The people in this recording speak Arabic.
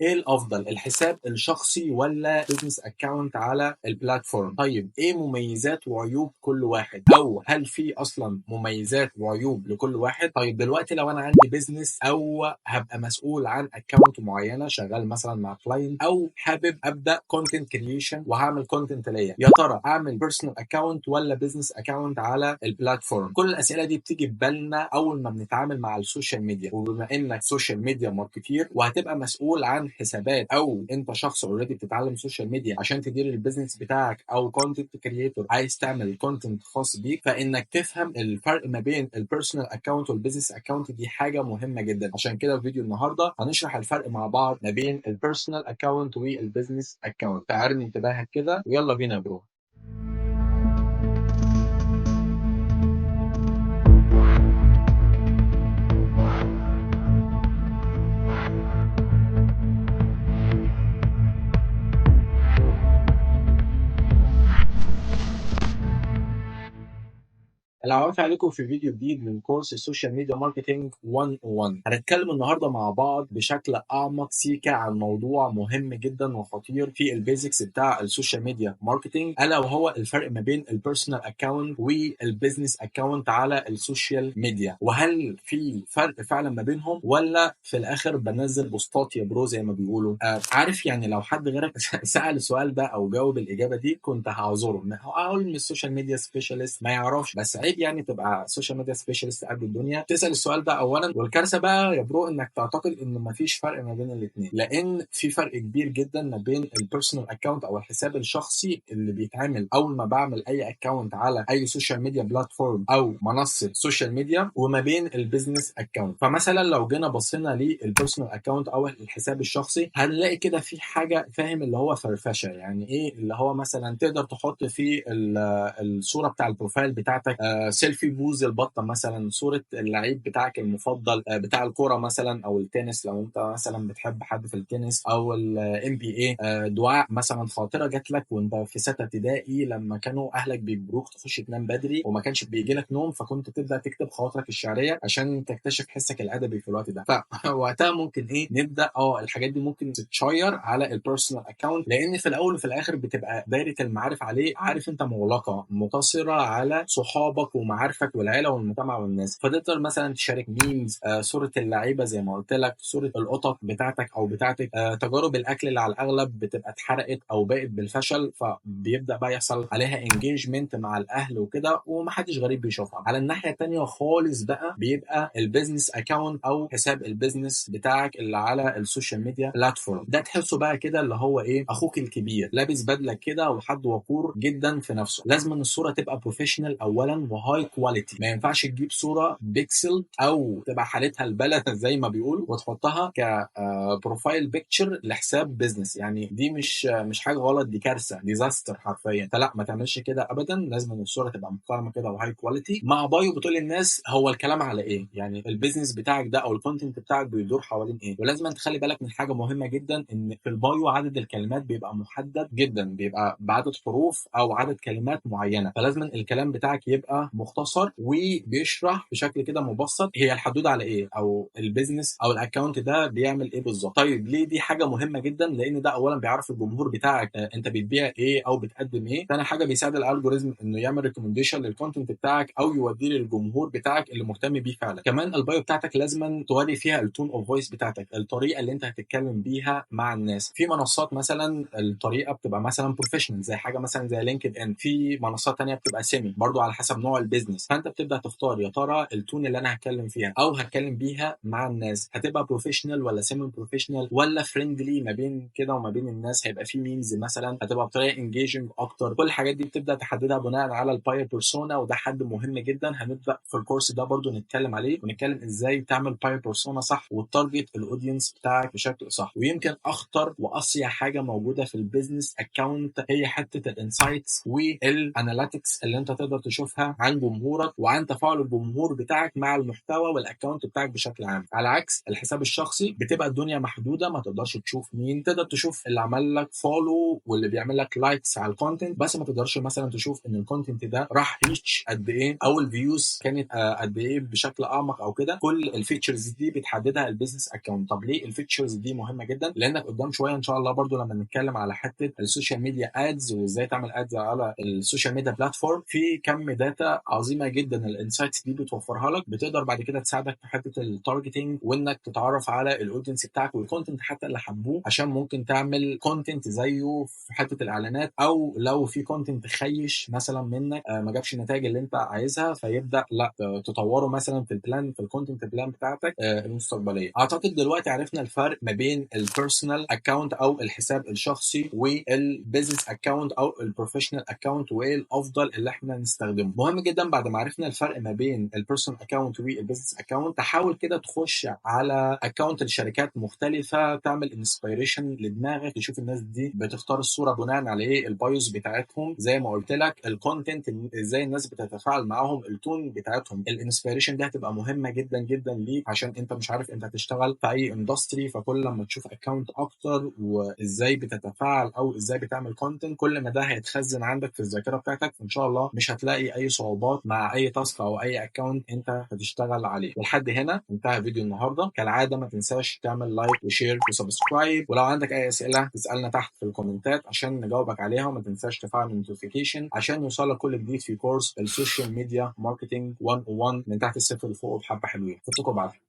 ايه الافضل، الحساب الشخصي ولا بزنس اكونت على البلاتفورم؟ طيب ايه مميزات وعيوب كل واحد، او هل في اصلا مميزات وعيوب لكل واحد؟ طيب دلوقتي لو انا عندي بزنس او هبقى مسؤول عن اكونت معينه شغال مثلا مع كلاينت، او حابب ابدا كونتنت كرييشن وهعمل كونتنت ليا، يا ترى اعمل بيرسونال اكونت ولا بزنس اكونت على البلاتفورم؟ كل الاسئله دي بتيجي في بالنا اول ما بنتعامل مع السوشيال ميديا. وبما انك سوشيال ميديا ماركتير وهتبقى مسؤول عن حسابات، او انت شخص اوريدي بتتعلم سوشيال ميديا عشان تدير البيزنس بتاعك، او كونتنت كريتور عايز تعمل كونتنت خاص بيك، فانك تفهم الفرق ما بين البيرسونال اكونت والبيزنس اكونت دي حاجه مهمه جدا. عشان كده في فيديو النهارده هنشرح الفرق مع بعض ما بين البيرسونال اكونت والبيزنس اكونت. فعرني انتباهك كده ويلا بينا يا برو. العوافي عليكم في فيديو جديد من كورس السوشيال ميديا ماركتينج 101. هنتكلم النهارده مع بعض بشكل اعمق سيكا عن موضوع مهم جدا وخطير في البيزكس بتاع السوشيال ميديا ماركتينج، الا وهو الفرق ما بين البيرسونال اكونت والبيزنس اكونت على السوشيال ميديا، وهل في فرق فعلا ما بينهم ولا في الاخر بنزل بوستات يا برو زي ما بيقولوا. عارف يعني لو حد غيرك سأل السؤال ده او جاوب الاجابه دي كنت هعذره، هقول ان السوشيال ميديا سبيشالست ما يعرفش، بس عيب يعني تبقى سوشيال ميديا سبيشالست قد الدنيا تسال السؤال ده اولا. والكارثه بقى يا برو انك تعتقد ان مفيش فرق ما بين الاثنين، لان في فرق كبير جدا ما بين البيرسونال اكونت او الحساب الشخصي اللي بيتعمل اول ما بعمل اي اكونت على اي سوشيال ميديا بلاتفورم او منصه سوشيال ميديا، وما بين البيزنس اكونت. فمثلا لو جينا بصينا للبيرسونال اكونت او الحساب الشخصي هنلاقي كده في حاجه، فاهم اللي هو فرفشه، يعني ايه اللي هو مثلا تقدر تحط في الصوره بتاع البروفايل بتاعتك سيلفي بوز البطه مثلا، صوره اللعيب بتاعك المفضل بتاع الكوره مثلا او التنس لو انت مثلا بتحب حد في التنس، او الام بي اي، دعاء مثلا خاطره جات لك وانت في سته ابتدائي لما كانوا اهلك بيجبروك تخش تنام بدري وما كانش بيجي لك نوم، فكنت تبدا تكتب خواطرك الشعريه عشان تكتشف حسك الادبي في الوقت ده. فوقتها ممكن ايه نبدا الحاجات دي ممكن تتشير على البيرسونال اكونت، لان في الاول وفي الاخر بتبقى دايره المعارف عليه، عارف انت، مغلقه مقتصره على صحابك ومعارفك والعيله والمجتمع والناس. فتقدر مثلا تشارك ميمز، صوره اللعيبه زي ما قلت لك، صوره القطط بتاعتك او بتاعتك، تجارب الاكل اللي على الاغلب بتبقى اتحرقت او بقت بالفشل، فبيبدا بقى يحصل عليها انجيجمنت مع الاهل وكده ومحدش غريب بيشوفها. على الناحيه الثانيه خالص بقى بيبقى البيزنس اكونت او حساب البيزنس بتاعك اللي على السوشيال ميديا بلاتفورم. ده تحسه بقى كده اللي هو ايه، اخوك الكبير لابس بدله كده وحد وقور جدا في نفسه. لازم ان الصوره تبقى بروفيشنال اولا وهاي كواليتي، ما ينفعش تجيب صوره بيكسل او تبقى حالتها البلد زي ما بيقولوا وتحطها كبروفايل بيكتشر لحساب بيزنس. يعني دي مش حاجه غلط، دي كارثه، ديزاستر حرفيا. فلا ما تعملش كده ابدا، لازم ان الصوره تبقى محترمه كده وهاي كواليتي مع بايو بتقول للناس هو الكلام على ايه، يعني البيزنس بتاعك ده او الكونتنت بتاعك بيدور حوالين ايه. ولازم تخلي بالك من حاجه مهمه جدا، ان في البايو عدد الكلمات بيبقى محدد جدا، بيبقى بعدد حروف او عدد كلمات معينه، فلازم الكلام بتاعك يبقى مختصر وبيشرح بشكل كده مبسط هي الحدود على ايه، او البيزنس او الاكونت ده بيعمل ايه بالظبط. طيب ليه دي حاجه مهمه جدا؟ لان ده اولا بيعرف الجمهور بتاعك انت بتبيع ايه او بتقدم ايه. ثاني حاجه بيساعد الالجوريزم انه يعمل ريكومنديشن للكونتنت بتاعك او يوديه للجمهور بتاعك اللي مهتم بيه فعلا. كمان البايو بتاعتك لازم توري فيها التون اوف فويس بتاعتك، الطريقه اللي انت هتتكلم بيها مع الناس. في منصات مثلا الطريقه بتبقى مثلا بروفيشنال زي حاجه مثلا زي لينكد ان، في منصات ثانيه بتبقى سيمي برضو على حسب نوع البيزنس. فانت بتبدا تختار يا ترى التون اللي انا هتكلم فيها او هتكلم بيها مع الناس هتبقى بروفيشنال ولا سيمي بروفيشنال ولا فريندلي ما بين كده وما بين الناس، هيبقى في ميمز مثلا هتبقى بطريقه انجيجنج اكتر. كل الحاجات دي بتبدا تحددها بناء على الباير بيرسونا، وده حد مهم جدا هنبدا في الكورس ده برضو نتكلم عليه ونتكلم ازاي تعمل باير بيرسونا صح وتارجت الاودينس بتاعك بشكل صح. ويمكن اخطر واصيع حاجه موجوده في البيزنس اكونت هي حته الانسايتس والاناليتكس اللي انت تقدر تشوفها عن عن جمهورك وعن تفاعل الجمهور بتاعك مع المحتوى والاكونت بتاعك بشكل عام. على عكس الحساب الشخصي بتبقى الدنيا محدوده، ما تقدرش تشوف مين، تقدر تشوف اللي عمل لك فولو واللي بيعمل لك لايكس على الكونتنت، بس ما تقدرش مثلا تشوف ان الكونتنت ده راح ريتش قد ايه او الفيوز كانت قد ايه بشكل اعمق او كده. كل الفيتشرز دي بتحددها البيزنس اكونت. طب ليه الفيتشرز دي مهمه جدا؟ لانك قدام شويه ان شاء الله برضو لما نتكلم على حته السوشيال ميديا ادز وازاي تعمل ادز على السوشيال ميديا بلاتفورم، في كم داتا عظيمه جدا الانسايتس دي بتوفرها لك، بتقدر بعد كده تساعدك في حته التارجتنج وانك تتعرف على الاودينس بتاعك والكونتنت حتى اللي حبوه، عشان ممكن تعمل كونتنت زيه في حته الاعلانات، او لو في كونتنت خيش مثلا منك ما جابش النتائج اللي انت عايزها، فيبدا لا تطوره مثلا في البلان في الكونتنت بلان بتاعتك المستقبليه. اعتقد دلوقتي عرفنا الفرق ما بين البيرسونال اكونت او الحساب الشخصي والبيزنس اكونت او البروفيشنال اكونت، وايه الافضل اللي احنا نستخدمه. مهم جدا بعد ما عرفنا الفرق ما بين البيرسونال اكونت والبيزنس اكونت، تحاول كده تخش على اكونت لشركات مختلفه، تعمل انسبيريشن لدماغك، تشوف الناس دي بتختار الصوره بناء على ايه، البايوز بتاعتهم زي ما قلت لك، الكونتنت ازاي الناس بتتفاعل معاهم، التون بتاعتهم. الانسبيريشن دي هتبقى مهمه جدا جدا ليك، عشان انت مش عارف انت هتشتغل في اي اندستري، فكل لما تشوف اكونت اكتر وازاي بتتفاعل او ازاي بتعمل كونتنت، كل ما ده هيتخزن عندك في الذاكره بتاعتك، ان شاء الله مش هتلاقي اي صعوبات مع اي تاسك او اي اكونت انت هتشتغل عليه. ولحد هنا انتهى فيديو النهارده. كالعاده ما تنساش تعمل لايك وشير وسبسكرايب، ولو عندك اي اسئله تسالنا تحت في الكومنتات عشان نجاوبك عليها، وما تنساش تفعل النوتيفيكيشن عشان يوصلك كل جديد في كورس السوشيال ميديا ماركتنج 101 من تحت الصفر لفوق بحبه حلوين. اشوفكم بعد